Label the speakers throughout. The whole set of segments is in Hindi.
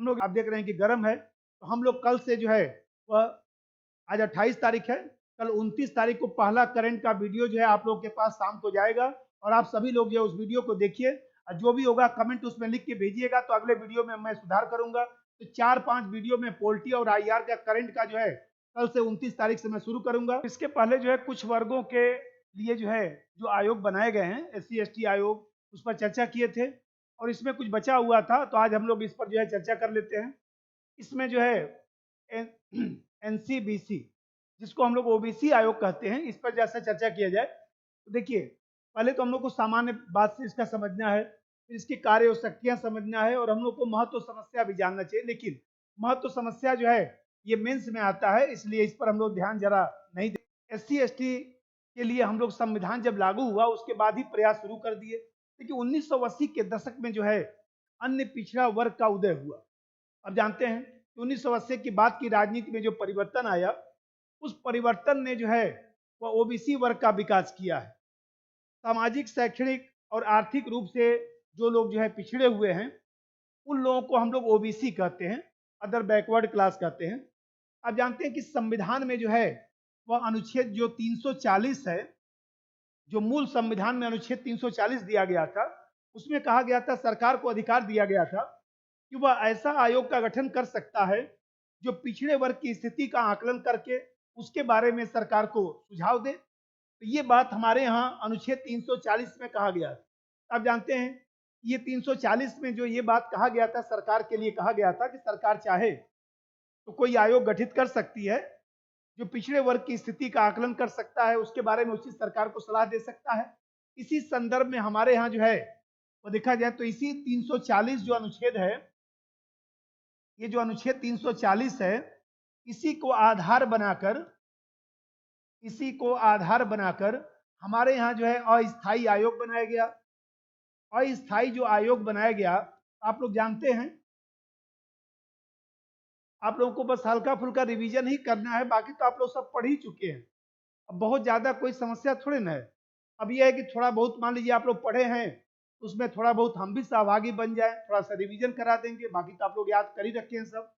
Speaker 1: हम लोग आप देख रहे हैं कि गर्म है, तो हम लोग कल से जो है वह आज 28 तारीख है, कल 29 तारीख को पहला करंट का वीडियो जो है आप लोग के पास शाम को जाएगा और आप सभी लोग जो है उस वीडियो को देखिए और जो भी होगा कमेंट उसमें लिख के भेजिएगा, तो अगले वीडियो में मैं सुधार करूंगा। तो 4-5 वीडियो में पोल्ट्री और आईआर का करंट का जो है कल से 29 तारीख से मैं शुरू करूंगा। इसके पहले जो है कुछ वर्गों के लिए जो है जो आयोग बनाए गए हैं, SC ST आयोग, उस पर चर्चा किए थे और इसमें कुछ बचा हुआ था, तो आज हम लोग इस पर जो है चर्चा कर लेते हैं। इसमें जो है NCBC जिसको हम लोग OBC आयोग कहते हैं, इस पर जैसा चर्चा किया जाए तो देखिए, पहले तो हम लोग को सामान्य बात से इसका समझना है, फिर इसकी कार्य और शक्तियां समझना है और हम लोग को महत्व समस्या भी जानना चाहिए। लेकिन महत्व समस्या जो है ये मेंस में आता है, इसलिए इस पर हम लोग ध्यान जरा नहीं दे। SC ST के लिए हम लोग संविधान जब लागू हुआ उसके बाद ही प्रयास शुरू कर दिए, लेकिन 1980 के दशक में जो है अन्य पिछड़ा वर्ग का उदय हुआ। अब जानते हैं कि 1980 के बाद की राजनीति में जो परिवर्तन आया, उस परिवर्तन ने जो है वह OBC वर्ग का विकास किया है। सामाजिक, शैक्षणिक और आर्थिक रूप से जो लोग जो है पिछड़े हुए हैं, उन लोगों को हम लोग OBC कहते हैं, अदर बैकवर्ड क्लास कहते हैं। आप जानते हैं कि संविधान में जो है वह अनुच्छेद जो 340 है, जो मूल संविधान में अनुच्छेद 340 दिया गया था, उसमें कहा गया था, सरकार को अधिकार दिया गया था कि वह ऐसा आयोग का गठन कर सकता है जो पिछड़े वर्ग की स्थिति का आकलन करके उसके बारे में सरकार को सुझाव दे। तो ये बात हमारे यहाँ अनुच्छेद 340 में कहा गया था। आप जानते हैं ये 340 में जो ये बात कहा गया था, सरकार के लिए कहा गया था कि सरकार चाहे तो कोई आयोग गठित कर सकती है जो पिछड़े वर्ग की स्थिति का आकलन कर सकता है, उसके बारे में उचित सरकार को सलाह दे सकता है। इसी संदर्भ में हमारे यहाँ जो है वो देखा जाए तो इसी 340 जो अनुच्छेद है, ये जो अनुच्छेद 340 है, इसी को आधार बनाकर हमारे यहाँ जो है अस्थायी आयोग बनाया गया। अस्थायी जो आयोग बनाया गया, आप लोग जानते हैं, आप लोगों को बस हल्का फुल्का रिवीजन ही करना है, बाकी तो आप लोग सब पढ़ ही चुके हैं। अब बहुत ज्यादा कोई समस्या थोड़ी ना है। अब यह है कि थोड़ा बहुत मान लीजिए आप लोग पढ़े हैं, उसमें थोड़ा बहुत हम भी सहभागी बन जाए, थोड़ा सा रिवीजन करा देंगे, बाकी तो आप लोग याद कर ही रखे हैं सब।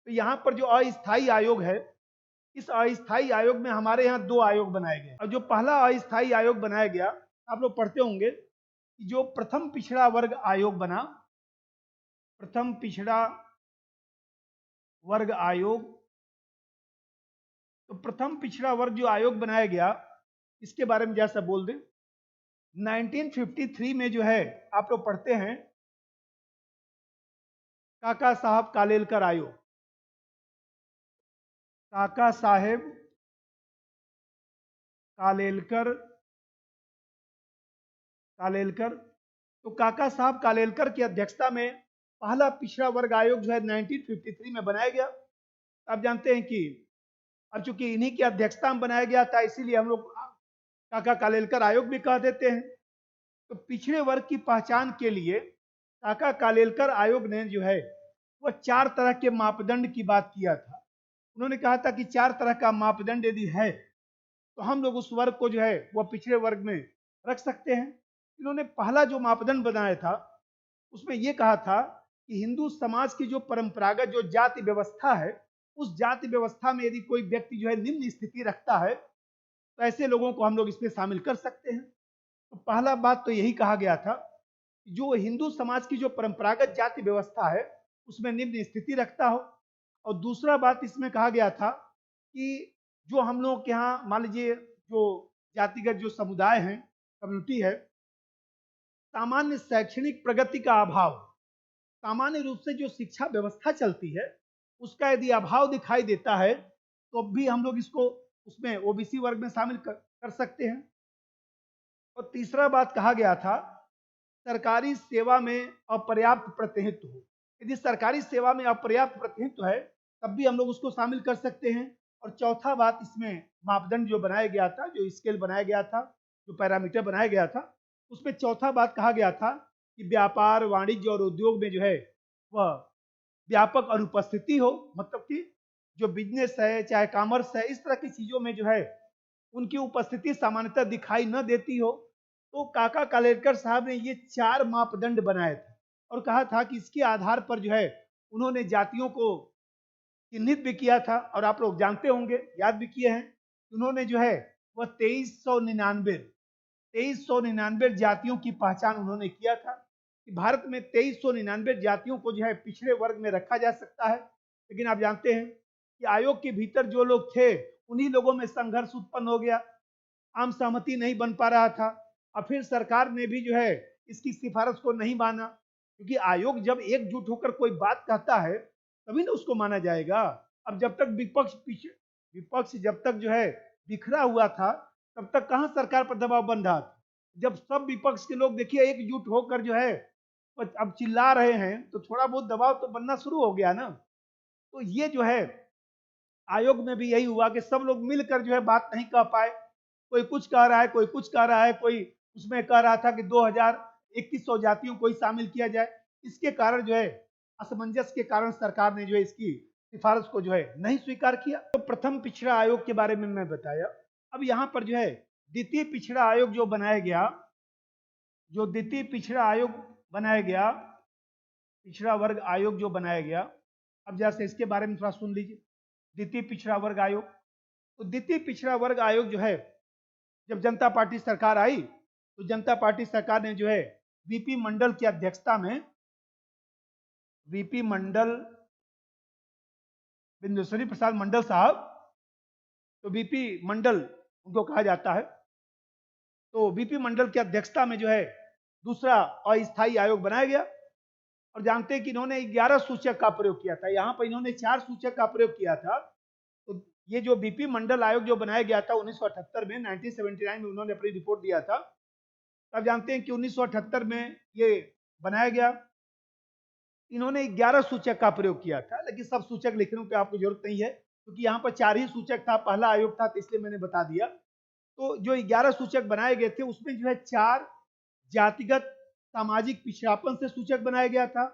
Speaker 1: तो यहाँ पर जो अस्थायी आयोग है, इस अस्थायी आयोग में हमारे यहाँ 2 आयोग बनाए गए और जो पहला अस्थायी आयोग बनाया गया, आप लोग पढ़ते होंगे कि जो प्रथम पिछड़ा वर्ग आयोग बना, प्रथम पिछड़ा वर्ग आयोग, तो प्रथम पिछड़ा वर्ग जो आयोग बनाया गया, इसके बारे में जैसा बोल दें, 1953 में जो है आप लोग पढ़ते हैं काका साहब कालेलकर आयोग, काका साहेब कालेलकर। तो काका साहब कालेलकर की अध्यक्षता में पहला पिछड़ा वर्ग आयोग जो है 1953 में बनाया गया। आप जानते हैं कि अब चूंकि इन्हीं की अध्यक्षता में बनाया गया था, इसीलिए हम लोग काका कालेलकर आयोग भी कह देते हैं। तो पिछड़े वर्ग की पहचान के लिए काका कालेलकर आयोग ने जो है वह 4 तरह के मापदंड की बात किया था। उन्होंने कहा था कि 4 तरह का मापदंड यदि है तो हम लोग उस वर्ग को जो है वह पिछड़े वर्ग में रख सकते हैं। इन्होंने पहला जो मापदंड बनाया था, उसमें यह कहा था कि हिंदू समाज की जो परंपरागत जो जाति व्यवस्था है, उस जाति व्यवस्था में यदि कोई व्यक्ति जो है निम्न स्थिति रखता है, तो ऐसे लोगों को हम लोग इसमें शामिल कर सकते हैं। तो पहला बात तो यही कहा गया था, जो हिंदू समाज की जो परंपरागत जाति व्यवस्था है उसमें निम्न स्थिति रखता हो। और दूसरा बात इसमें कहा गया था कि जो हम लोग के यहाँ मान लीजिए जो जातिगत जो समुदाय हैं, कम्युनिटी है, सामान्य शैक्षणिक प्रगति का अभाव, सामान्य रूप से जो शिक्षा व्यवस्था चलती है उसका यदि अभाव दिखाई देता है, तो भी हम लोग इसको उसमें OBC वर्ग में शामिल कर सकते हैं। और तीसरा बात कहा गया था, सरकारी सेवा में अपर्याप्त प्रतिनिधित्व हो। यदि सरकारी सेवा में अपर्याप्त प्रतिनिधित्व है तब भी हम लोग उसको शामिल कर सकते हैं। और चौथा बात इसमें मापदंड जो बनाया गया था, जो स्केल बनाया गया था, जो पैरामीटर बनाया गया था, उसमें चौथा बात कहा गया था कि व्यापार, वाणिज्य और उद्योग में जो है वह व्यापक अनुपस्थिति हो, मतलब कि जो बिजनेस है, चाहे कॉमर्स है, इस तरह की चीजों में जो है उनकी उपस्थिति सामान्यतः दिखाई न देती हो। तो काका कालेलकर साहब ने ये 4 मापदंड बनाए थे और कहा था कि इसके आधार पर जो है उन्होंने जातियों को चिन्हित भी किया था, और आप लोग जानते होंगे, याद भी किए हैं, उन्होंने जो है वह 2399 जातियों की पहचान उन्होंने किया था कि भारत में 2399 जातियों को जो है पिछड़े वर्ग में रखा जा सकता है। लेकिन आप जानते हैं कि आयोग के भीतर जो लोग थे उन्हीं लोगों में संघर्ष उत्पन्न हो गया, आम सहमति नहीं बन पा रहा था, और फिर सरकार ने भी जो है इसकी सिफारिश को नहीं माना, क्योंकि आयोग जब एकजुट होकर कोई बात कहता है तभी ना उसको माना जाएगा। अब जब तक विपक्ष जब तक जो है बिखरा हुआ था, तब तक कहां सरकार पर दबाव बन रहा था। जब सब विपक्ष के लोग देखिए एकजुट होकर जो है अब चिल्ला रहे हैं, तो थोड़ा बहुत दबाव तो बनना शुरू हो गया ना। तो ये जो है आयोग में भी यही हुआ कि सब लोग मिलकर जो है बात नहीं कह पाए, कोई कुछ कह रहा है, कोई कुछ कह रहा है, कोई उसमें कह रहा था कि 2100 जातियों को ही शामिल किया जाए। इसके कारण जो है असमंजस के कारण सरकार ने जो है इसकी सिफारिश को जो है नहीं स्वीकार किया। तो प्रथम पिछड़ा आयोग के बारे में मैं बताया। अब यहाँ पर जो है द्वितीय पिछड़ा आयोग जो बनाया गया, जो द्वितीय पिछड़ा आयोग बनाया गया, पिछड़ा वर्ग आयोग जो बनाया गया, अब जैसे इसके बारे में थोड़ा सुन लीजिए। द्वितीय पिछड़ा वर्ग आयोग, तो द्वितीय पिछड़ा वर्ग आयोग जो है, जब जनता पार्टी सरकार आई तो जनता पार्टी सरकार ने जो है वीपी मंडल की अध्यक्षता में, वीपी मंडल बिंदुश्री प्रसाद मंडल साहब, तो वीपी मंडल उनको कहा जाता है, तो वीपी मंडल की अध्यक्षता में जो है दूसरा अस्थायी आयोग बनाया गया। और जानते हैं कि इन्होंने 11 सूचक का प्रयोग किया था, यहाँ पर इन्होंने 4 सूचक का प्रयोग किया था। तो ये जो बीपी मंडल आयोग जो बनाया गया था 1978 में, 1979 में उन्होंने अपनी रिपोर्ट दिया था। तब जानते हैं कि 1978 में ये बनाया गया। इन्होंने 11 सूचक का प्रयोग किया था, लेकिन सब सूचक लिखने पे आपको जरूरत नहीं है, क्योंकि यहाँ पर 4 ही सूचक था, पहला आयोग था, तो इसलिए मैंने बता दिया। तो जो 11 सूचक बनाए गए थे उसमें जो है 4 जातिगत सामाजिक पिछड़ापन से सूचक बनाया गया था,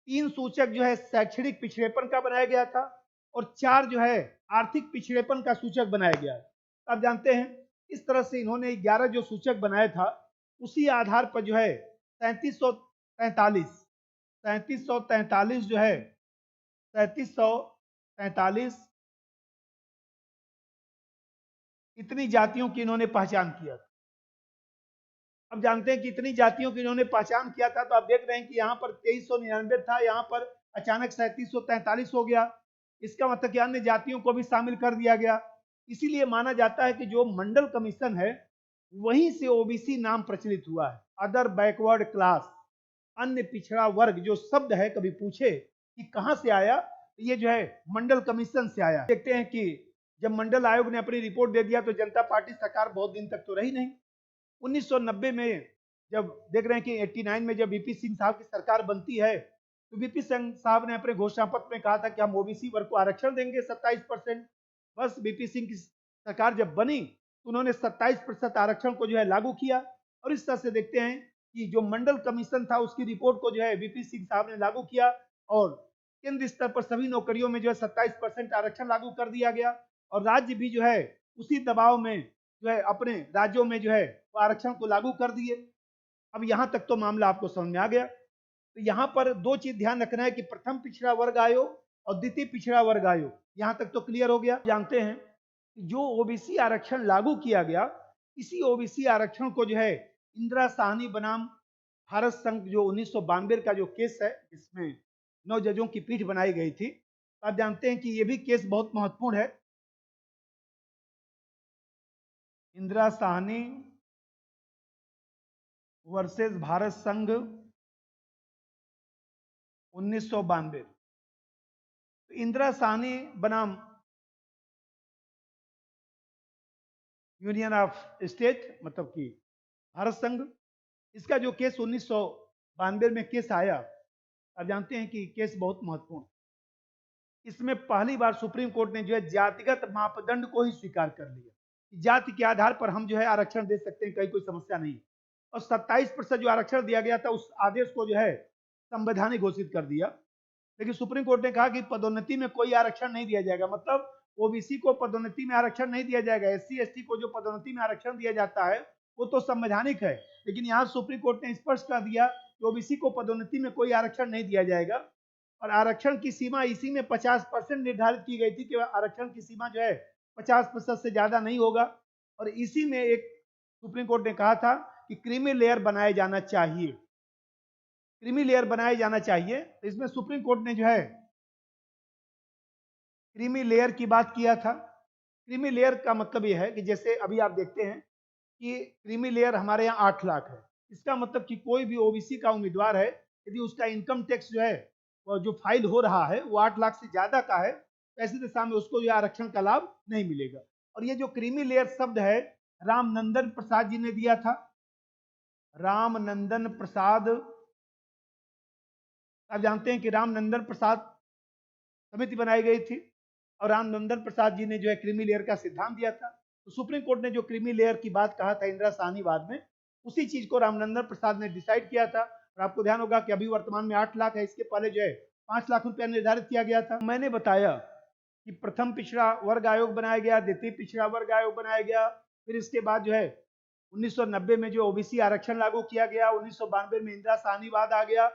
Speaker 1: 3 सूचक जो है शैक्षणिक पिछड़ेपन का बनाया गया था, और 4 जो है आर्थिक पिछड़ेपन का सूचक बनाया गया है। आप जानते हैं इस तरह से इन्होंने 11 जो सूचक बनाया था, उसी आधार पर जो है 3743 जो है 3743 इतनी जातियों की इन्होंने पहचान किया था। अब जानते हैं कि इतनी जातियों की इन्होंने पहचान किया था, तो आप देख रहे हैं कि यहाँ पर 2399 था, यहाँ पर अचानक 3743 हो गया। इसका मतलब कि अन्य जातियों को भी शामिल कर दिया गया। इसीलिए माना जाता है कि जो मंडल कमीशन है वहीं से ओबीसी नाम प्रचलित हुआ है, अदर बैकवर्ड क्लास, अन्य पिछड़ा वर्ग जो शब्द है, कभी पूछे कि कहां से आया, तो ये जो है मंडल कमीशन से आया। देखते हैं कि जब मंडल आयोग ने अपनी रिपोर्ट दे दिया तो जनता पार्टी सरकार बहुत दिन तक तो रही नहीं। 1990 में जब देख रहे हैं कि 89 में जब वीपी सिंह साहब की सरकार बनती है, तो वीपी सिंह साहब ने अपने घोषणा पत्र में कहा था कि हम ओबीसी वर्ग को आरक्षण देंगे 27%। बस वीपी सिंह की सरकार जब बनी तो उन्होंने 27% आरक्षण को जो है लागू किया। और इस तरह से देखते हैं कि जो मंडल कमीशन था उसकी रिपोर्ट को जो है वीपी सिंह साहब ने लागू किया, और केंद्र स्तर पर सभी नौकरियों में जो है 27% आरक्षण लागू कर दिया गया, और राज्य भी जो है उसी दबाव में जो है अपने राज्यों में जो है वो आरक्षण को लागू कर दिए। अब यहां तक तो मामला आपको समझ में आ गया। तो यहाँ पर 2 चीज ध्यान रखना है कि प्रथम पिछड़ा वर्ग आयोग और द्वितीय पिछड़ा वर्ग आयोग, यहां तक तो क्लियर हो गया। जानते हैं कि जो ओबीसी आरक्षण लागू किया गया, इसी ओबीसी आरक्षण को जो है इंदिरा साहनी बनाम भारत संघ जो 1992 का जो केस है, इसमें 9 जजों की पीठ बनाई गई थी। आप जानते हैं कि ये भी केस बहुत महत्वपूर्ण है। इंदिरा साहनी वर्सेस भारत संघ 1992। तो इंदिरा साहनी बनाम यूनियन ऑफ स्टेट, मतलब कि भारत संघ, इसका जो केस 1992 में केस आया, आप जानते हैं कि केस बहुत महत्वपूर्ण। इसमें पहली बार सुप्रीम कोर्ट ने जो है जातिगत मापदंड को ही स्वीकार कर लिया कि जाति के आधार पर हम जो है आरक्षण दे सकते हैं, कहीं कोई समस्या नहीं। और 27% जो आरक्षण दिया गया था उस आदेश को जो है संवैधानिक घोषित कर दिया। लेकिन सुप्रीम कोर्ट ने कहा कि पदोन्नति में कोई आरक्षण नहीं दिया जाएगा, मतलब ओबीसी को पदोन्नति में आरक्षण नहीं दिया जाएगा। एससी एसटी को जो पदोन्नति में आरक्षण दिया जाता है वो तो संवैधानिक है, लेकिन यहाँ सुप्रीम कोर्ट ने स्पष्ट कर दिया कि ओबीसी को पदोन्नति में कोई आरक्षण नहीं दिया जाएगा। और आरक्षण की सीमा इसी में 50% निर्धारित की गई थी कि आरक्षण की सीमा जो है 50% से ज्यादा नहीं होगा। और इसी में एक सुप्रीम कोर्ट ने कहा था कि क्रीमी लेयर बनाया जाना चाहिए, क्रीमी लेयर बनाया जाना चाहिए। तो इसमें सुप्रीम कोर्ट ने जो है क्रीमी लेयर की बात किया था। क्रीमी लेयर का मतलब यह है कि जैसे अभी आप देखते हैं कि क्रीमी लेयर हमारे यहाँ 8 लाख है। इसका मतलब कि कोई भी ओबीसी का उम्मीदवार है, यदि उसका इनकम टैक्स जो है वो जो फाइल हो रहा है वो 8 लाख से ज्यादा का है, तो ऐसी दशा में उसको यह आरक्षण का लाभ नहीं मिलेगा। और ये जो क्रीमी लेयर शब्द है रामनंदन प्रसाद जी ने दिया था। रामनंदन प्रसाद, आप जानते हैं कि रामनंदन प्रसाद समिति बनाई गई थी और रामनंदन प्रसाद जी ने जो है क्रीमी लेयर का सिद्धांत दिया था। तो सुप्रीम कोर्ट ने जो क्रीमी लेयर की बात कहा था इंदिरा साहनीवाद में, उसी चीज को रामनंदन प्रसाद ने डिसाइड किया था। और आपको ध्यान होगा कि अभी वर्तमान में 8 लाख है, इसके पहले जो है 5 लाख रुपया निर्धारित किया गया था। मैंने बताया कि प्रथम पिछड़ा वर्ग आयोग बनाया गया, द्वितीय पिछड़ा वर्ग आयोग बनाया गया, फिर इसके बाद जो है 1990 में जो ओबीसी आरक्षण लागू किया गया, 1992 में इंदिरा साहनीवाद आ गया।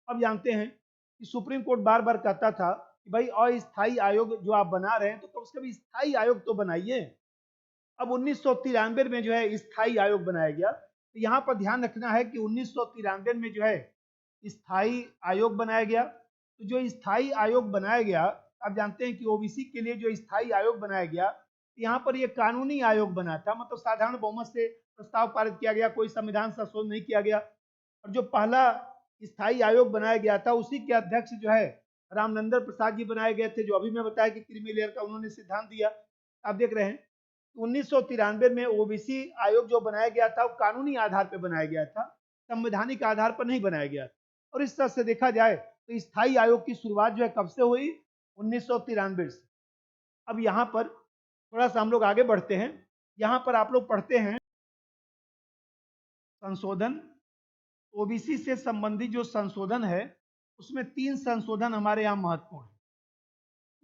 Speaker 1: अब जानते हैं कि सुप्रीम कोर्ट बार बार कहता था कि भाई अस्थायी आयोग जो आप बना रहे हैं तो कम से कम स्थायी आयोग तो बनाइए। अब 1993 में जो है स्थायी आयोग बनाया गया। तो यहाँ पर ध्यान रखना है कि 1993 में जो है स्थायी आयोग बनाया गया। तो जो स्थायी आयोग बनाया गया, आप जानते हैं कि ओबीसी के लिए जो स्थायी आयोग बनाया गया, यहाँ पर ये कानूनी आयोग बना था, मतलब साधारण बहुमत से प्रस्ताव पारित किया गया, कोई संविधान संशोधन नहीं किया गया। और जो पहला स्थायी आयोग बनाया गया था उसी के अध्यक्ष जो है रामनंदन प्रसाद जी बनाए गए थे, जो अभी मैं बताया कि क्रीमी लेयर का उन्होंने सिद्धांत दिया। आप देख रहे हैं 1993 में ओबीसी आयोग जो बनाया गया था वो कानूनी आधार पर बनाया गया था, संवैधानिक आधार पर नहीं बनाया गया। और इस तरह से देखा जाए तो स्थायी आयोग की शुरुआत जो है कब से हुई? 1993 से। अब यहाँ पर थोड़ा सा हम लोग आगे बढ़ते हैं। यहाँ पर आप लोग पढ़ते हैं संशोधन, ओबीसी से संबंधित जो संशोधन है उसमें 3 संशोधन हमारे यहाँ महत्वपूर्ण है।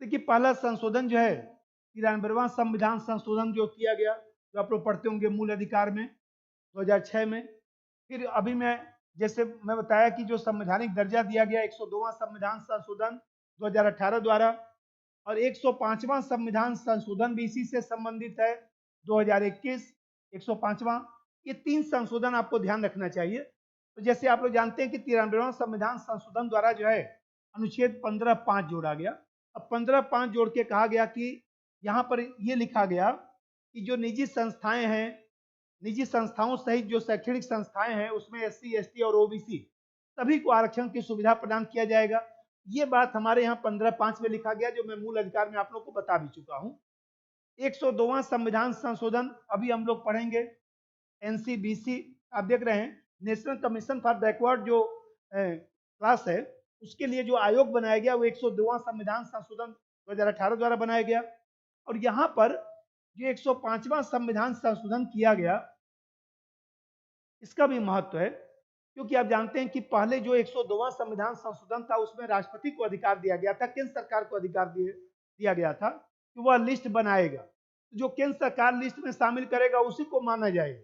Speaker 1: देखिए पहला संशोधन जो है 93वां संविधान संशोधन जो किया गया, जो आप लोग पढ़ते होंगे मूल अधिकार में 2006 में। फिर अभी मैं जैसे मैं बताया कि जो संवैधानिक दर्जा दिया गया 102वां संविधान संशोधन 2018 द्वारा, और 105वां संविधान संशोधन भी इसी से संबंधित है 2021 105वां। ये 3 संशोधन आपको ध्यान रखना चाहिए। तो जैसे आप लोग जानते हैं कि 93वां संविधान संशोधन द्वारा जो है अनुच्छेद 15(5) जोड़ा गया। अब 15(5) जोड़ के कहा गया कि यहाँ पर ये लिखा गया कि जो निजी संस्थाएं हैं, निजी संस्थाओं सहित जो शैक्षणिक संस्थाएं हैं उसमें एससी, एसटी और ओबीसी सभी को आरक्षण की सुविधा प्रदान किया जाएगा। ये बात हमारे यहाँ 15(5) में लिखा गया, जो मैं मूल अधिकार में आप लोग को बता भी चुका हूँ। 102वां संविधान संशोधन अभी हम लोग पढ़ेंगे, एनसीबीसी। आप देख रहे हैं नेशनल कमीशन फॉर बैकवर्ड जो क्लास है उसके लिए जो आयोग बनाया गया वो 102वां संविधान संशोधन 2018 द्वारा बनाया गया। और यहाँ पर जो 105वां संविधान संशोधन किया गया इसका भी महत्व है, क्योंकि आप जानते हैं कि पहले जो 102वां संविधान संशोधन था उसमें राष्ट्रपति को अधिकार दिया गया था, केंद्र सरकार को अधिकार दिया गया था कि वह लिस्ट बनाएगा। जो केंद्र सरकार लिस्ट में शामिल करेगा उसी को माना जाएगा,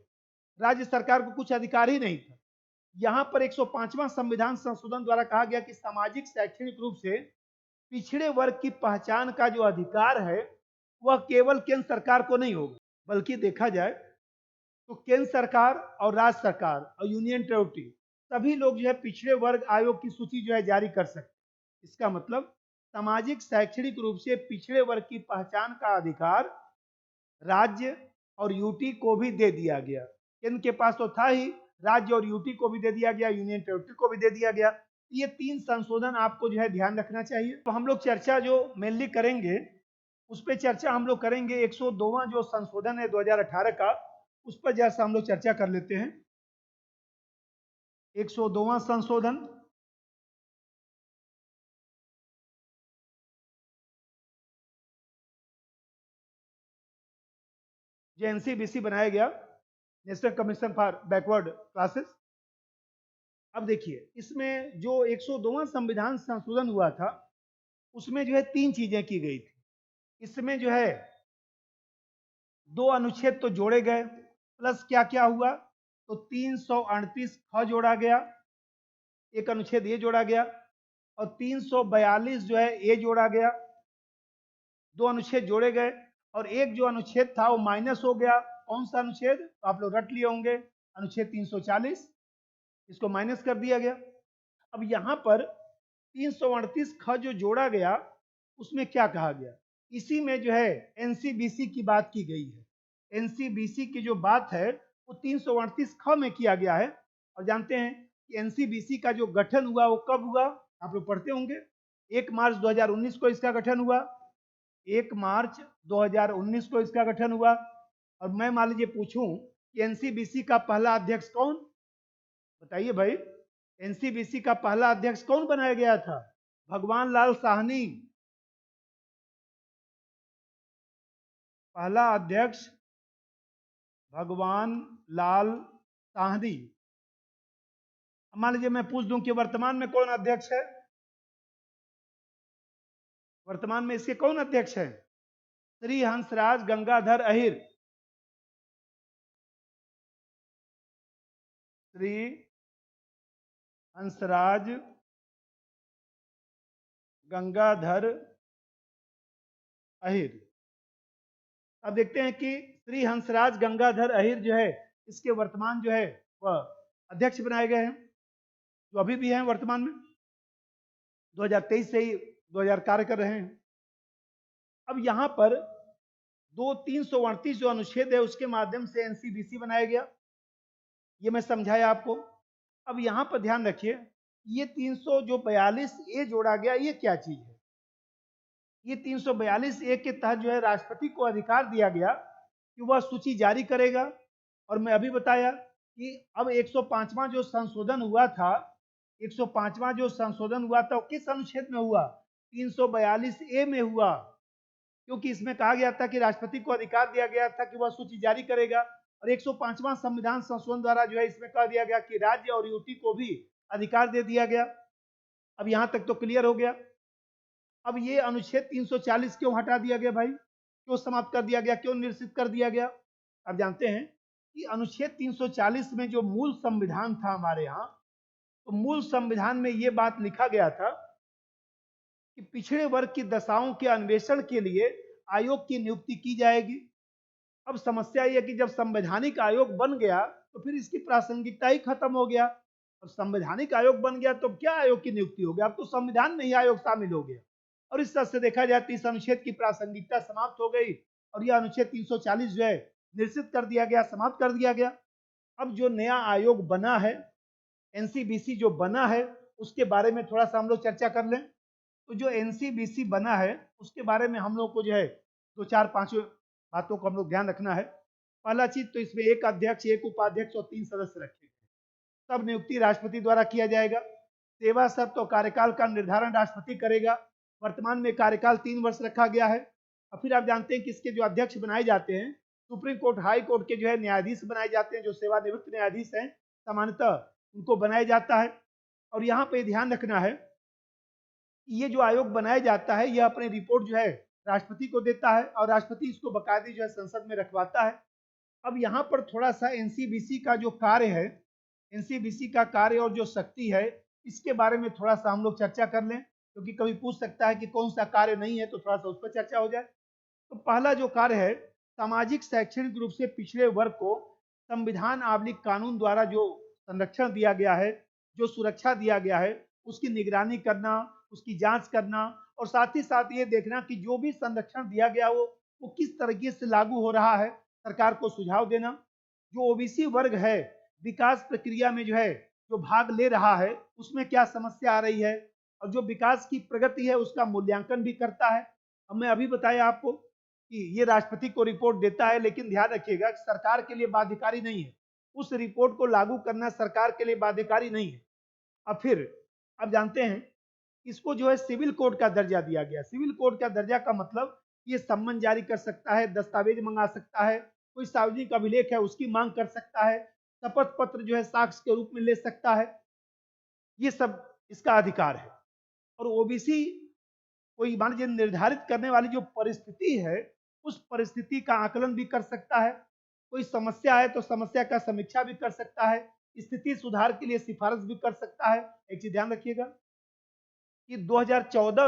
Speaker 1: राज्य सरकार को कुछ अधिकार ही नहीं था। यहाँ पर 105वां संविधान संशोधन द्वारा कहा गया कि सामाजिक शैक्षणिक रूप से पिछड़े वर्ग की पहचान का जो अधिकार है वह केवल केंद्र सरकार को नहीं होगा, बल्कि देखा जाए तो केंद्र सरकार और राज्य सरकार और यूनियन टेरिटरी सभी लोग जो है पिछड़े वर्ग आयोग की सूची जो है जारी कर सकते। इसका मतलब सामाजिक शैक्षणिक रूप से पिछड़े वर्ग की पहचान का अधिकार राज्य और यूटी को भी दे दिया गया। केंद्र के पास तो था ही, राज्य और यूटी को भी दे दिया गया, यूनियन टेरिटरी को भी दे दिया गया। ये 3 संशोधन आपको जो है ध्यान रखना चाहिए। तो हम लोग चर्चा जो मेनली करेंगे उस पर चर्चा हम लोग करेंगे 102वां जो संशोधन है 2018 का, उस पर जैसा हम लोग चर्चा कर लेते हैं। 102वां संशोधन जो एनसीबीसी बनाया गया, national commission for backward classes. अब देखिए इसमें जो 102वां संविधान संशोधन हुआ था उसमें जो है 3 चीजें की गई थी। इसमें जो है 2 अनुच्छेद तो जोड़े गए, प्लस क्या क्या हुआ तो 338 ख जोड़ा गया, एक अनुच्छेद ये जोड़ा गया, और 342 जो है ए जोड़ा गया, दो अनुच्छेद जोड़े गए और एक जो अनुच्छेद था वो माइनस हो गया। कौन सा अनुच्छेद? तो आप लोग रट लिए होंगे, अनुच्छेद 340, इसको माइनस कर दिया गया। अब यहाँ पर 338 ख जो जोड़ा गया उसमें क्या कहा गया? इसी में जो है एनसीबीसी की बात की गई है। एनसीबीसी की जो बात है वो 338 ख में किया गया है। और जानते हैं कि एनसीबीसी का जो गठन हुआ वो कब हुआ? आप लोग पढ़ते होंगे, 1 मार्च 2019 को इसका गठन हुआ। 1 मार्च 2019 को इसका गठन हुआ। और मैं मान लीजिए पूछूं कि एनसीबीसी का पहला अध्यक्ष कौन? बताइए भाई, एनसीबीसी का पहला अध्यक्ष कौन बनाया गया था? भगवान लाल साहनी। पहला अध्यक्ष भगवान लाल साहनी। मान लीजिए मैं पूछ दूं कि वर्तमान में कौन अध्यक्ष है? वर्तमान में इसके कौन अध्यक्ष है? श्री हंसराज गंगाधर अहिर। श्री हंसराज गंगाधर अहिर। अब देखते हैं कि श्री हंसराज गंगाधर अहिर जो है इसके वर्तमान जो है वह अध्यक्ष बनाए गए हैं, जो अभी भी हैं वर्तमान में, 2023 से ही 2000 कार्य कर रहे हैं। अब यहाँ पर 338 जो अनुच्छेद है उसके माध्यम से एनसीबीसी बनाया गया, ये मैं समझाया आपको। अब यहाँ पर ध्यान रखिए, ये 342 ए जोड़ा गया, ये क्या चीज है? ये 342 ए के तहत जो है राष्ट्रपति को अधिकार दिया गया कि वह सूची जारी करेगा। और मैं अभी बताया कि अब 105वां जो संशोधन हुआ था, 105वां जो संशोधन हुआ था वो किस अनुच्छेद में हुआ? 342 ए में हुआ, क्योंकि इसमें कहा गया था कि राष्ट्रपति को अधिकार दिया गया था कि वह सूची जारी करेगा। और 105वां संविधान संशोधन द्वारा जो है इसमें कह दिया गया कि राज्य और यूटी को भी अधिकार दे दिया गया। अब यहां तक तो क्लियर हो गया। अब ये अनुच्छेद 340 क्यों हटा दिया गया भाई? क्यों समाप्त कर दिया गया? क्यों निरसित कर दिया गया? अब जानते हैं कि अनुच्छेद 340 में जो मूल संविधान था हमारे यहाँ, तो मूल संविधान में ये बात लिखा गया था कि पिछड़े वर्ग की दशाओं के अन्वेषण के लिए आयोग की नियुक्ति की जाएगी। अब समस्या यह कि जब संवैधानिक आयोग बन गया तो फिर इसकी प्रासंगिकता ही खत्म हो गया। अब संवैधानिक आयोग बन गया तो क्या आयोग की नियुक्ति हो गया? अब तो संविधान में ही आयोग शामिल हो गया और इस तरह से देखा जाए तो इस अनुच्छेद की प्रासंगिकता समाप्त हो गई और यह अनुच्छेद 340 जो है निश्चित कर दिया गया, समाप्त कर दिया गया। अब जो नया आयोग बना है, एनसीबीसी जो बना है, उसके बारे में थोड़ा सा हम लोग चर्चा कर लें। तो जो एनसीबीसी बना है उसके बारे में हम लोग को जो है 2-4-5 बातों को हम लोग ध्यान रखना है। पहला चीज तो इसमें एक अध्यक्ष, एक उपाध्यक्ष और 3 सदस्य रखे गए। सब नियुक्ति राष्ट्रपति द्वारा किया जाएगा। सेवा शर्त और कार्यकाल का निर्धारण राष्ट्रपति करेगा। वर्तमान में कार्यकाल 3 वर्ष रखा गया है। और फिर आप जानते हैं कि इसके जो अध्यक्ष बनाए जाते हैं, सुप्रीम कोर्ट, हाई कोर्ट के जो है न्यायाधीश बनाए जाते हैं, जो सेवानिवृत्त न्यायाधीश हैं सामान्यतः उनको बनाया जाता है। और यहाँ पे ध्यान रखना है कि ये जो आयोग बनाया जाता है यह अपनी रिपोर्ट जो है राष्ट्रपति को देता है और राष्ट्रपति इसको बाकायदे जो है संसद में रखवाता है। अब यहाँ पर थोड़ा सा एनसीबीसी का जो कार्य है, एनसीबीसी का कार्य और जो शक्ति है, इसके बारे में थोड़ा सा हम लोग चर्चा कर लें, क्योंकि कभी पूछ सकता है कि कौन सा कार्य नहीं है, तो थोड़ा सा उस पर चर्चा हो जाए। तो पहला जो कार्य है, सामाजिक शैक्षणिक रूप से पिछड़े वर्ग को संविधान आवलिक कानून द्वारा जो संरक्षण दिया गया है, जो सुरक्षा दिया गया है, उसकी निगरानी करना, उसकी जांच करना और साथ ही साथ ये देखना कि जो भी संरक्षण दिया गया वो किस तरीके से लागू हो रहा है, सरकार को सुझाव देना। जो ओबीसी वर्ग है विकास प्रक्रिया में जो है जो भाग ले रहा है उसमें क्या समस्या आ रही है और जो विकास की प्रगति है उसका मूल्यांकन भी करता है। अब मैं अभी बताया आपको कि ये राष्ट्रपति को रिपोर्ट देता है, लेकिन ध्यान रखिएगा सरकार के लिए बाध्यकारी नहीं है। उस रिपोर्ट को लागू करना सरकार के लिए बाध्यकारी नहीं है। अब फिर अब जानते हैं इसको जो है सिविल कोड का दर्जा दिया गया। सिविल कोड का दर्जा का मतलब ये सम्मन जारी कर सकता है, दस्तावेज मंगा सकता है, कोई सार्वजनिक अभिलेख है उसकी मांग कर सकता है, शपथ पत्र जो है साक्ष्य के रूप में ले सकता है, ये सब इसका अधिकार है। और ओबीसी कोई मान लीजिए निर्धारित करने वाली जो परिस्थिति है उस परिस्थिति का आकलन भी कर सकता है। कोई समस्या है तो समस्या का समीक्षा भी कर सकता है, स्थिति सुधार के लिए सिफारिश भी कर सकता है। एक चीज ध्यान रखिएगा कि 2014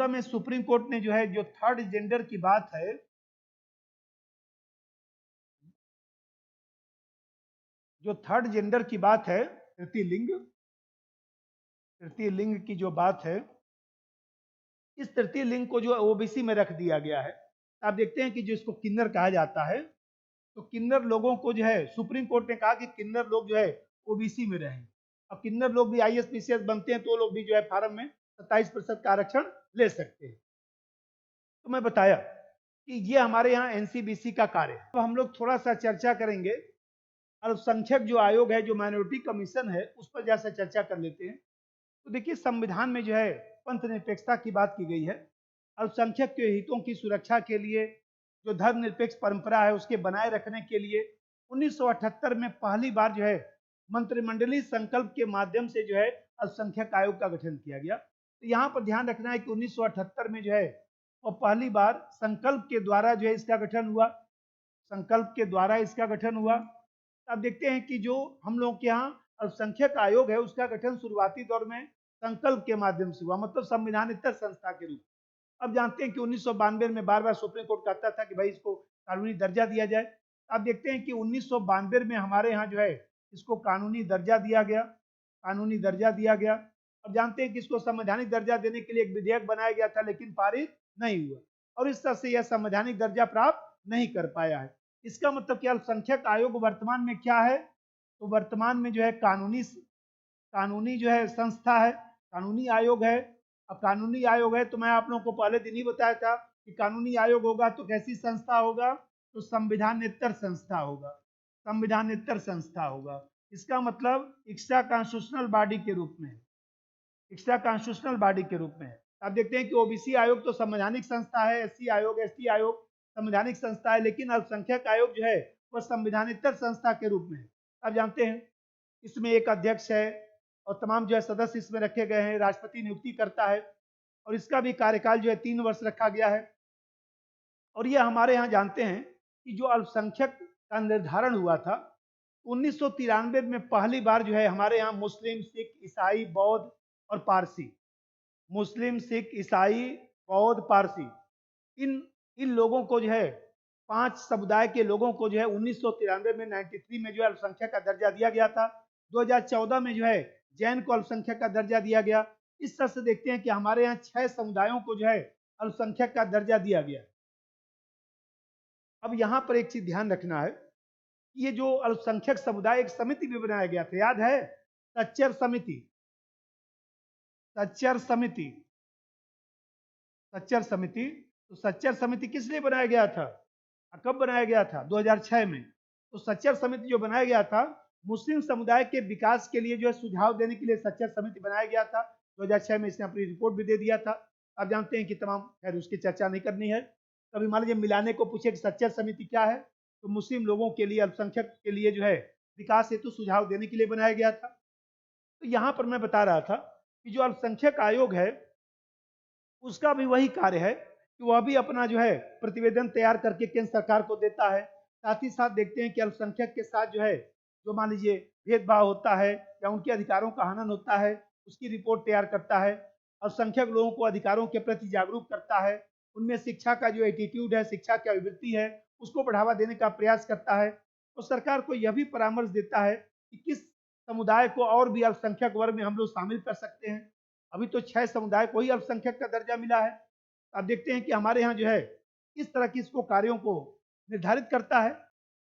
Speaker 1: में सुप्रीम कोर्ट ने जो है जो थर्ड जेंडर की बात है, जो थर्ड जेंडर की बात है, तृतीय लिंग की जो बात है, इस तृतीय लिंग को जो ओबीसी में रख दिया गया है। आप देखते हैं कि जिसको किन्नर कहा जाता है, तो किन्नर लोगों को जो है सुप्रीम कोर्ट ने कहा कि किन्नर लोग जो है ओबीसी में रहें। अब किन्नर लोग भी आईएएस पीसीएस बनते हैं तो लोग भी जो है फार्म में 27% का आरक्षण ले सकते हैं। तो मैं बताया कि ये हमारे यहाँ एनसीबीसी का कार्य है। अब हम लोग थोड़ा सा चर्चा करेंगे अल्पसंख्यक जो आयोग है, जो माइनॉरिटी कमीशन है, उस पर जैसा चर्चा कर लेते हैं। तो देखिए संविधान में जो है पंथ निरपेक्षता की बात की गई है। अल्पसंख्यक के हितों की सुरक्षा के लिए, जो धर्मनिरपेक्ष परंपरा है उसके बनाए रखने के लिए 1978 में पहली बार जो है मंत्रिमंडलीय संकल्प के माध्यम से जो है अल्पसंख्यक आयोग का गठन किया गया। तो यहाँ पर ध्यान रखना है कि 1978 में जो है वो पहली बार संकल्प के द्वारा जो है इसका गठन हुआ, संकल्प के द्वारा इसका गठन हुआ। अब देखते हैं कि जो हम लोग के यहाँ अल्पसंख्यक आयोग है उसका गठन शुरुआती दौर में संकल्प के माध्यम से हुआ, मतलब संविधानेतर संस्था के रूप। अब जानते हैं कि 1992 में बार बार सुप्रीम कोर्ट कहता था कि भाई इसको कानूनी दर्जा दिया जाए। अब देखते हैं कि 1992 में हमारे यहाँ जो है इसको कानूनी दर्जा दिया गया, कानूनी दर्जा दिया गया। अब जानते हैं कि इसको संवैधानिक दर्जा देने के लिए एक विधेयक बनाया गया था लेकिन पारित नहीं हुआ और इस तरह से यह संवैधानिक दर्जा प्राप्त नहीं कर पाया है। इसका मतलब कि अल्पसंख्यक आयोग वर्तमान में क्या है, तो वर्तमान में जो है कानूनी जो है संस्था है, कानूनी आयोग है। अब कानूनी आयोग है तो मैं आप लोगों को पहले दिन ही बताया था कि कानूनी आयोग होगा तो कैसी संस्था होगा, तो संविधानेतर संस्था होगा, संविधानेतर संस्था होगा। इसका मतलब एक्स्ट्रा कॉन्स्टिट्यूशनल बॉडी के रूप में, एक्स्ट्रा कॉन्स्टिट्यूशनल बॉडी के रूप में। आप देखते हैं कि ओबीसी आयोग तो संवैधानिक संस्था है, एससी आयोग, एसटी आयोग संवैधानिक संस्था है, लेकिन अल्पसंख्यक आयोग जो है वह संविधानेतर संस्था के रूप में है। आप जानते हैं इसमें एक अध्यक्ष है और तमाम जो है सदस्य इसमें रखे गए हैं, राष्ट्रपति नियुक्ति करता है और इसका भी कार्यकाल जो है 3 वर्ष रखा गया है। और ये हमारे यहाँ जानते हैं कि जो अल्पसंख्यक का निर्धारण हुआ था 1993 में पहली बार जो है हमारे यहाँ मुस्लिम, सिख, ईसाई, बौद्ध और पारसी, मुस्लिम, सिख, ईसाई, बौद्ध, पारसी, इन इन लोगों को जो है 5 समुदाय के लोगों को जो है 1993 में 93 में जो है अल्पसंख्यक का दर्जा दिया गया था। 2014 में जो है जैन को अल्पसंख्यक का दर्जा दिया गया। इस तरह से देखते हैं कि हमारे यहाँ 6 समुदायों को जो है अल्पसंख्यक का दर्जा दिया गया। अब यहाँ पर एक चीज ध्यान रखना है, ये जो अल्पसंख्यक समुदाय, एक समिति भी बनाया गया था, याद है, सच्चर समिति, सच्चर समिति, सच्चर समिति। तो सच्चर समिति किस लिए बनाया गया था, कब बनाया गया था, 2006 में। तो सच्चर समिति जो बनाया गया था मुस्लिम समुदाय के विकास के लिए जो है सुझाव देने के लिए सच्चर समिति बनाया गया था। 2006 में इसने अपनी रिपोर्ट भी दे दिया था। आप जानते हैं कि तमाम, खैर उसकी चर्चा नहीं करनी है। कभी मान लीजिए मिलाने को पूछे कि सच्चर समिति क्या है, तो मुस्लिम लोगों के लिए, अल्पसंख्यक के लिए जो है विकास हेतु सुझाव देने के लिए बनाया गया था। तो यहाँ पर मैं बता रहा था कि जो अल्पसंख्यक आयोग है उसका भी वही कार्य है कि वह भी अपना जो है प्रतिवेदन तैयार करके केंद्र सरकार को देता है। साथ ही साथ देखते हैं कि अल्पसंख्यक के साथ जो है, जो मान लीजिए भेदभाव होता है या उनके अधिकारों का हनन होता है, उसकी रिपोर्ट तैयार करता है। अल्पसंख्यक लोगों को अधिकारों के प्रति जागरूक करता है, उनमें शिक्षा का जो एटीट्यूड है, शिक्षा की अभिवृत्ति है, उसको बढ़ावा देने का प्रयास करता है। तो सरकार को यह भी परामर्श देता है कि किस समुदाय को और भी अल्पसंख्यक वर्ग में हम लोग शामिल कर सकते हैं। अभी तो 6 समुदाय को ही अल्पसंख्यक का दर्जा मिला है। आप देखते हैं कि हमारे यहाँ जो है इस तरह की इसको कार्यों को निर्धारित करता है।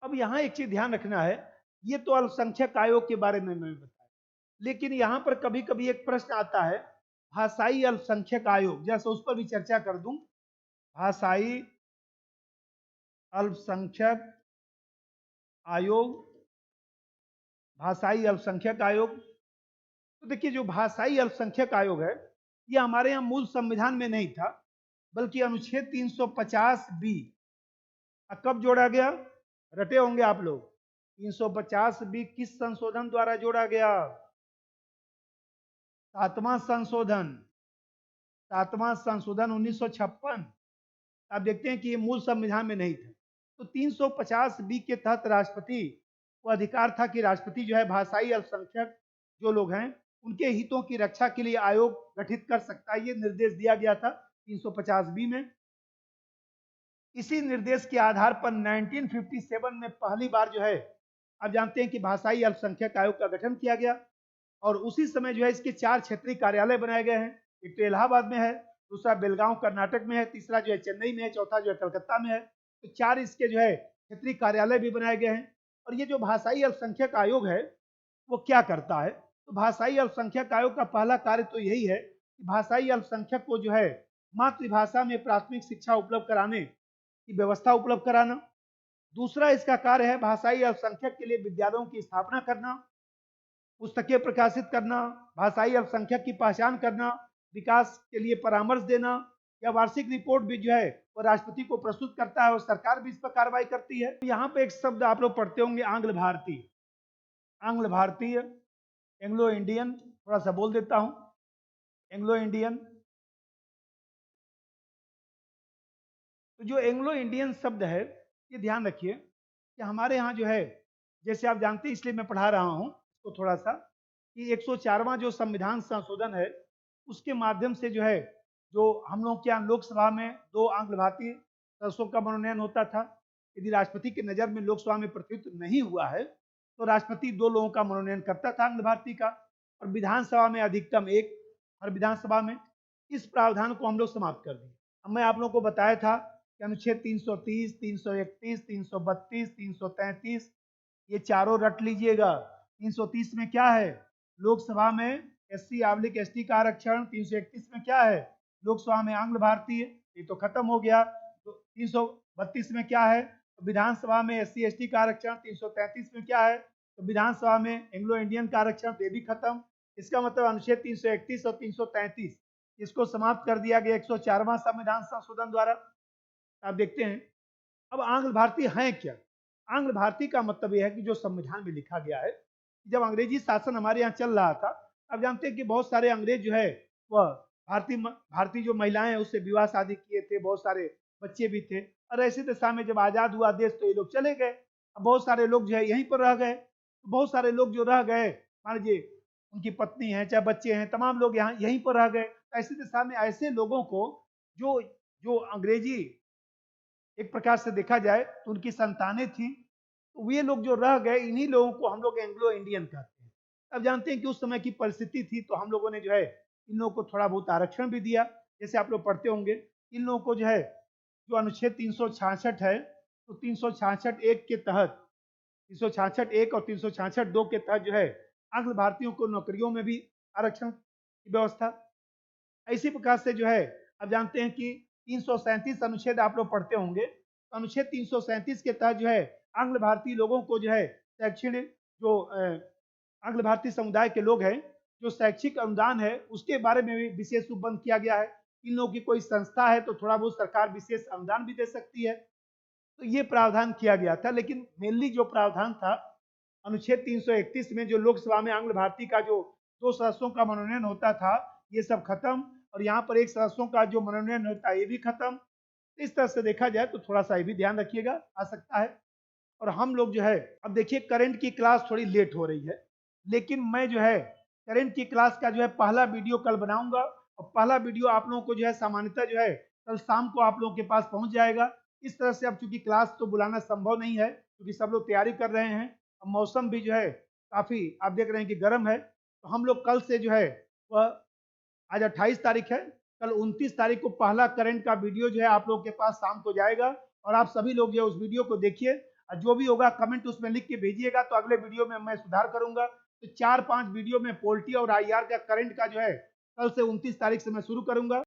Speaker 1: अब यहाँ एक चीज ध्यान रखना है, ये तो अल्पसंख्यक आयोग के बारे में मैं बताया, लेकिन यहाँ पर कभी कभी एक प्रश्न आता है, भाषाई अल्पसंख्यक आयोग, जैसे उस पर भी चर्चा कर दूं। भाषाई अल्पसंख्यक आयोग, भाषाई अल्पसंख्यक आयोग। तो देखिए जो भाषाई अल्पसंख्यक आयोग है ये हमारे यहाँ मूल संविधान में नहीं था, बल्कि अनुच्छेद 350 बी कब जोड़ा गया, रटे होंगे आप लोग, 350 बी किस संशोधन द्वारा जोड़ा गया, 7वां संशोधन, 7वां संशोधन 1956। आप देखते हैं कि ये मूल संविधान में नहीं था। तो 350 बी के तहत राष्ट्रपति को अधिकार था कि राष्ट्रपति जो है भाषाई अल्पसंख्यक जो लोग हैं उनके हितों की रक्षा के लिए आयोग गठित कर सकता है। ये निर्देश दिया गया था 350 बी में। इसी निर्देश के आधार पर 1957 में पहली बार जो है, आप जानते हैं कि भाषाई अल्पसंख्यक आयोग का गठन किया गया और उसी समय जो है इसके 4 क्षेत्रीय कार्यालय बनाए गए हैं। एक तो इलाहाबाद में है, दूसरा बेलगांव कर्नाटक में है, तीसरा जो है चेन्नई में है, चौथा जो है कलकत्ता में है। तो 4 इसके जो है क्षेत्रीय कार्यालय भी बनाए गए हैं। और ये जो भाषाई अल्पसंख्यक आयोग है वो क्या करता है? तो भाषाई अल्पसंख्यक आयोग का पहला कार्य तो यही है कि भाषाई अल्पसंख्यक को जो है मातृभाषा में प्राथमिक शिक्षा उपलब्ध कराने की व्यवस्था उपलब्ध कराना। दूसरा इसका कार्य है भाषाई अल्पसंख्यक के लिए विद्यालयों की स्थापना करना, पुस्तकें प्रकाशित करना, भाषाई अल्पसंख्यक की पहचान करना, विकास के लिए परामर्श देना, या वार्षिक रिपोर्ट भी जो है वो राष्ट्रपति को प्रस्तुत करता है और सरकार भी इस पर कार्रवाई करती है। यहाँ पे एक शब्द आप लोग पढ़ते होंगे, आंग्ल भारतीय। आंग्ल भारतीय, एंग्लो इंडियन, थोड़ा सा बोल देता हूं, एंग्लो इंडियन। तो जो एंग्लो इंडियन शब्द है, ये ध्यान रखिए कि हमारे यहाँ जो है, जैसे आप जानते हैं इसलिए मैं पढ़ा रहा हूँ इसको थोड़ा सा, कि 104वां जो संविधान संशोधन है उसके माध्यम से जो है, जो हम लोग के यहाँ लोकसभा में 2 आंग्ल भारतीय सदस्यों का मनोनयन होता था। यदि राष्ट्रपति की नज़र में लोकसभा में प्रतिनिधित्व नहीं हुआ है तो राष्ट्रपति 2 लोगों का मनोनयन करता था आंग्ल भारतीय का, और विधानसभा में अधिकतम 1 हर विधानसभा में। इस प्रावधान को हम लोग समाप्त कर दिए। अब मैं आप लोगों को बताया था कि अनुच्छेद 330, 331, 332, 333 ये चारों रट लीजिएगा। 330 में क्या है? लोकसभा में SC/ST का आरक्षण। 331 में क्या है? लोकसभा में आंग्ल भारतीय, ये तो खत्म हो गया। तो 332 में क्या है? तो विधानसभा में SC/ST का आरक्षण। 333 में क्या है? तो विधानसभा में एंग्लो इंडियन का आरक्षण, ये भी खत्म। इसका मतलब अनुच्छेद 331 और 333 इसको समाप्त कर दिया गया 104वां संविधान संशोधन द्वारा। आप देखते हैं अब आंग्ल भारतीय हैं क्या? आंग्ल भारतीय का मतलब यह है कि जो संविधान में लिखा गया है, जब अंग्रेजी शासन हमारे यहाँ चल रहा था, आप जानते हैं कि बहुत सारे अंग्रेज जो है वह भारतीय जो महिलाएं हैं उससे विवाह शादी किए थे, बहुत सारे बच्चे भी थे। और ऐसी दशा में जब आजाद हुआ देश तो ये लोग चले गए। अब बहुत सारे लोग जो है यहीं पर रह गए। तो बहुत सारे लोग जो रह गए, मान लीजिए उनकी पत्नी है चाहे बच्चे हैं, तमाम लोग यहाँ यहीं पर रह गए। ऐसी दशा में ऐसे लोगों को जो जो अंग्रेजी एक प्रकार से देखा जाए तो उनकी संतानें थी, तो वे लोग जो रह गए, इन्हीं लोगों को हम लोग एंग्लो इंडियन कहते हैं। अब जानते हैं कि उस समय की परिस्थिति थी तो हम लोगों ने जो है इन लोगों को थोड़ा बहुत आरक्षण भी दिया। जैसे आप लोग पढ़ते होंगे, इन लोगों को जो है जो अनुच्छेद 366 है, तो 366 एक के तहत, 366 एक और 366 दो के तहत जो है आंग्ल भारतीयों को नौकरियों में भी आरक्षण की व्यवस्था। इसी प्रकार से जो है अब जानते हैं कि 337 अनुच्छेद आप लोग पढ़ते होंगे, तो अनुच्छेद 337 के तहत जो है आंग्ल भारतीय लोगों को जो है शैक्षणिक, जो आंग्ल भारतीय समुदाय के लोग हैं, जो शैक्षिक अनुदान है उसके बारे में भी विशेष रूप बंद किया गया है। इन लोगों की कोई संस्था है तो थोड़ा बहुत सरकार विशेष अनुदान भी दे सकती है। तो ये प्रावधान किया गया था। लेकिन मेनली जो प्रावधान था अनुच्छेद 331 में, जो लोकसभा में आंग्ल भारतीय का जो 2 सदस्यों का मनोनयन होता था, ये सब खत्म। और यहाँ पर 1 सदस्यों का जो मनोनयन होता है ये भी खत्म। इस तरह से देखा जाए तो थोड़ा सा ये भी ध्यान रखिएगा, आ सकता है। और हम लोग जो है, अब देखिए करंट की क्लास थोड़ी लेट हो रही है, लेकिन मैं जो है करंट की क्लास का जो है पहला वीडियो कल बनाऊंगा, और पहला वीडियो आप लोगों को जो है सामान्यतः जो है कल शाम को आप लोगों के पास पहुंच जाएगा। इस तरह से अब चूंकि क्लास तो बुलाना संभव नहीं है क्योंकि सब लोग तैयारी कर रहे हैं, और मौसम भी जो है काफी आप देख रहे हैं कि गर्म है। तो हम लोग कल से जो है वह, आज 28 तारीख है, कल 29 तारीख को पहला करंट का वीडियो जो है आप लोगों के पास शाम को जाएगा। और आप सभी लोग जो है उस वीडियो को देखिए, और जो भी होगा कमेंट उसमें लिख के भेजिएगा, तो अगले वीडियो में मैं सुधार करूंगा। तो 4-5 वीडियो में पोल्टी और IR का करंट का जो है कल से 29 तारीख से मैं शुरू करूंगा।